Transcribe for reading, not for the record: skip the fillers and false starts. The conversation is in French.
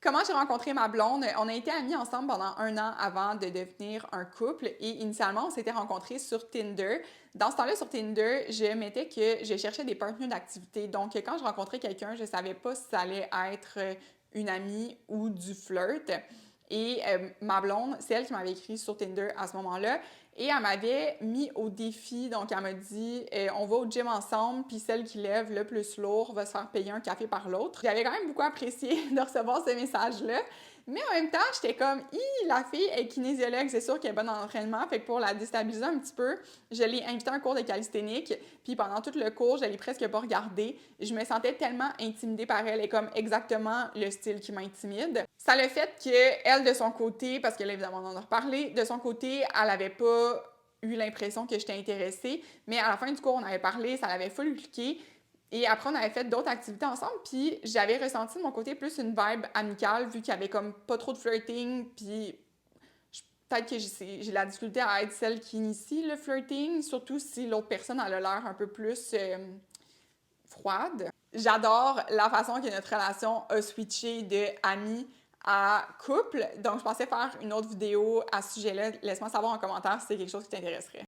Comment j'ai rencontré ma blonde? On a été amis ensemble pendant 1 an avant de devenir un couple et initialement, on s'était rencontrés sur Tinder. Dans ce temps-là, sur Tinder, je mettais que je cherchais des partenaires d'activité. Donc, quand je rencontrais quelqu'un, je ne savais pas si ça allait être une amie ou du flirt. Et ma blonde, c'est elle qui m'avait écrit sur Tinder à ce moment-là. Et elle m'avait mis au défi, donc elle m'a dit on va au gym ensemble, puis celle qui lève le plus lourd va se faire payer un café par l'autre. J'avais quand même beaucoup apprécié de recevoir ce message-là. Mais en même temps, j'étais comme, la fille est kinésiologue, c'est sûr qu'elle est bonne en entraînement. Fait que pour la déstabiliser un petit peu, je l'ai invitée à un cours de calisthénique. Puis pendant tout le cours, je l'ai presque pas regardée. Je me sentais tellement intimidée par elle. Elle est comme exactement le style qui m'intimide. Ça le fait qu'elle, de son côté, parce qu'elle, évidemment, on en a reparlé, de son côté, elle avait pas eu l'impression que j'étais intéressée. Mais à la fin du cours, on avait parlé, ça l'avait full cliqué. Et après, on avait fait d'autres activités ensemble, puis j'avais ressenti de mon côté plus une vibe amicale, vu qu'il y avait comme pas trop de flirting, puis peut-être que j'ai la difficulté à être celle qui initie le flirting, surtout si l'autre personne a l'air un peu plus froide. J'adore la façon que notre relation a switché de amie à couple, donc je pensais faire une autre vidéo à ce sujet-là. Laisse-moi savoir en commentaire si c'est quelque chose qui t'intéresserait.